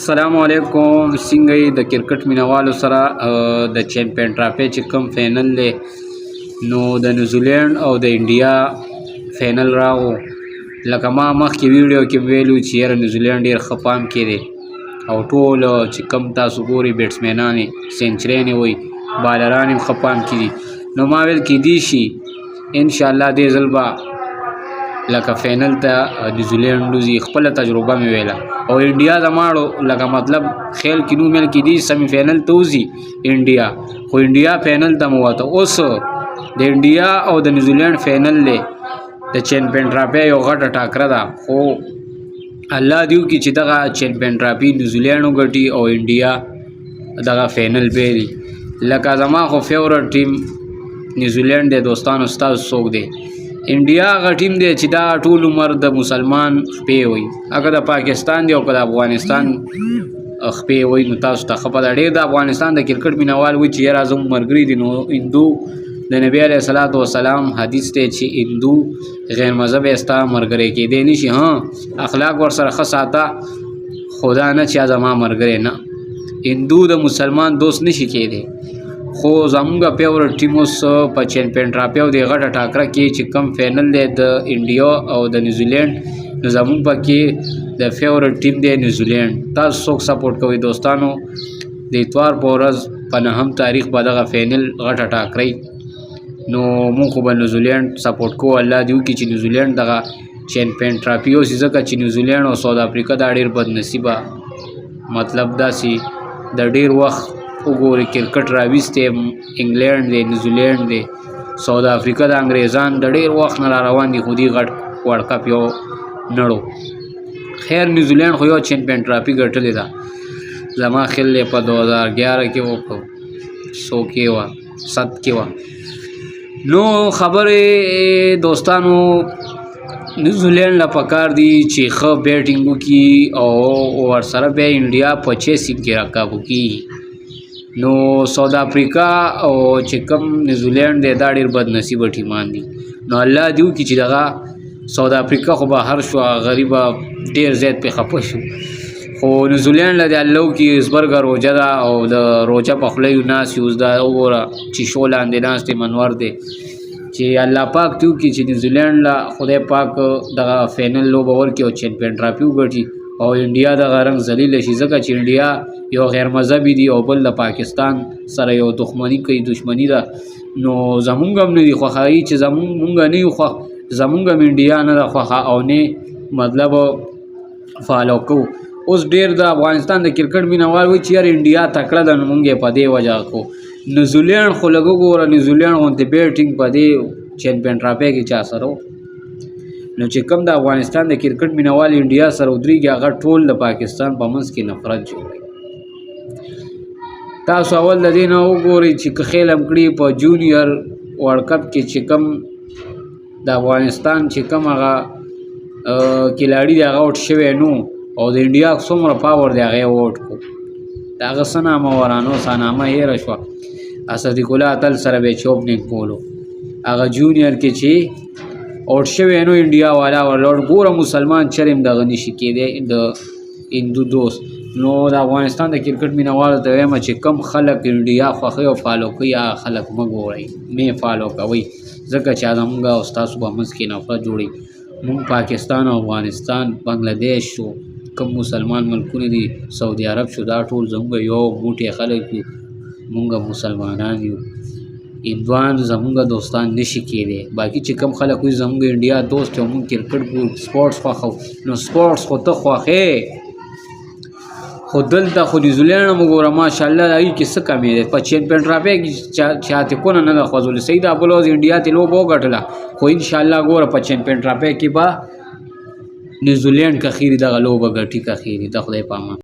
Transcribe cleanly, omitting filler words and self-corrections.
السلام علیکم. څنګه د کرکټ مینوالو سره د چیمپئن ټرافي چې کوم فینل دی نو د نیوزیلینډ او د انډیا فینل راغو. لکه ما مخکې ویډیو کې ویلو چې یاره نیوزیلینډ ډېر ښه پام کې دی او ټول چې کوم تاسو ګورئ بیټسمینان یې سینچریانې وایي بالران هم ښه پام کې دي. نو ما ویل کیدای شي انشاءالله دې ځل به لکه فینل ته نیوزیلینډ وځي. خپله تجربه مې ویله او انډیا زماړو لکه مطلب خیال کې نو مېل کېدي سیمی فینل ته وځي انډیا، خو انډیا فینل ته مو وته. اوس د انډیا او د نیوزیلینډ فینل دی د چیمپئن ټرافي یو غټه ټاکره ده، خو الله دې وکړي چې دغه چیمپئن ټرافي نیوزیلینډ وګټي او انډیا دغه فینل بیلي. لکه زما خو فیورټ ټیم نیوزیلینډ دی دوستانو. ستاسو څوک دی؟ انډیا هغه ټیم دی چې دا ټول عمر د مسلمان خپې وي، هغه د پاکستان دی او که د افغانستان خپې وي. نو تاسو ته ښه پته ډېر د افغانستان د کرکټ مینوال وایي چې یاره زموږ ملګري دي. نو هندو د نبي علیه صلات وسلام حدیث دی چې هندو غیر مذهب یې ستا ملګری کېدی نه شي. اخلاق ورسره ښه ساته، خو دا نه چې زما ملګری نه. هندو د مسلمان دوست نه شي کېدی. خو زمونږ فیورټ ټیم اوس په چیمپئن ټرافي او د غټه ټاکره کې چې کم فینل دی د انډیا او د نیوزیلینډ، نو زمونږ پکې د فیورټ ټیم دی نیوزیلینډ. تاسو څوک سپورټ کوئ دوستانو؟ د اتوار په ورځ په 9 تاریخ به دغه فینل غټه ټاکرئ. نو مونږ خو به نیوزیلینډ سپورټ کوو. الله دې وکړي چې نیوزیلینډ دغه چیمپئن ټرافي اوسي، ځکه چې نیوزیلینډ او ساوث افریقا دا ډېر بدنصیبه مطلب داسې د ډېر وخت وګورئ کرکټ راویستی انګلینډ دی، نیوزیلینډ دی، ساوث افریقا د انګریزان د ډېر وخت نه را روان دي، خو دې غټ ورلډ کپ یو نړو. خیر نیوزیلینډ خو یو چیمپئن ټرافي ګټلې ده. زما خیال دی په 2011 کې و، په 100 کې وه، 7 کې وه. نو خبرې دوستانو نیوزیلینډ له پکار دي چې ښه بیټینګ وکړي او ورسره بیا انډیا په چیسینګ کې راکاب وکړي. نو ساوث افریقا او چې کوم نیوزیلینډ دی دا ډېر بدنصیبه ټیمان دي. نو الله دې وکړي چې دغه ساوث افریقا خو بهر شو، غریبه ډېر زیات پې خفه شو، خو نیوزیلینډ له دې الله وکړي زبرګه روجه ده او د روجه په خوله یې ناست یو. اوس دا وګوره چې شو لاندې ناست دی منور دی چې الله پاک دې وکړي چې نیوزیلینډ له خدای پاک دغه فینل لوبه ورکړي او چیمپئن ټرافي وګټي او انډیا دغه رنګ ذلیله شي، ځکه چې انډیا یو غیر مذهبي دي او بل د پاکستان سره یو دښمني کوي، دښمني ده. نو زمونږ هم نه دي خوښوي چې مونږ نه یو خوښ، زمونږ هم انډیا نه ده خوښه او نه مطلب فالو کوو. اوس ډېر د افغانستان د کرکټ مینوال وایي چې یار انډیا تکړه ده، نو مونږ یې په دې وجه کوو. نیوزیلینډ خو لږ وګوره، نیوزیلینډ غوندې بیټینګ په دې چیمپئن ټرافي کې چا سره و. نو چې کوم د افغانستان د کرکټ مینوال انډیا سره ودرېږي هغه ټول د پاکستان په منځ کې نفرت جوړوي. تاسو اول د دې نه وګورئ چې که خیل هم کړي په جونیئر ورلډ کپ کې چې کوم د افغانستان چې کوم هغه کلاړي دی هغه آوټ شوی نو، او د انډیا څومره پاور دی هغه یې آوټ کړو. د هغه څه نامه ورانو څه نامه هېره شوه. صدیق الله اتل سره به یې چوپنینګ کولو. هغه جونیئر کې چې آوټ شوی نو انډیا والا ورلوډ ګوره مسلمان چرم دغه نشي کېدی د هندو دوست. نو د افغانستان د کرکټ مینوالو ته وایم چې کم خلک انډیا خوښوي او فالو کوي هغه خلک مه ګورئ، مې فالو کوئ، ځکه چې زمونږ او ستاسو په منځ کې نفرت جوړوي. مونږ پاکستان او افغانستان بنګلادیش شو، کوم مسلمان ملکونه دي، سعودي عرب شو، دا ټول زمونږ یو موټی خلک یو، مونږ مسلمانان یو. هندوان زمونږ دوستان نشي کېدی. باقي چې کوم خلک وایي زمونږ انډیا دوست او مونږ کرکټ ګورو سپورټس خوښو، نو سپورټس خو ته خوښې، خو دلته خو نیوزیلینډ هم وګوره ماشاءالله هغې کې څه کمې دی. په چیمپئن ټرافي کې چاته کونه نه ده خوځولې. صحیح ده بل ورځ انډیا ته لوبه وګټله، خو انشاءالله ګوره په چیمپئن ټرافي کې به نیوزیلینډ که خیري دغه لوبه ګټي که خیري. د خدای په امان.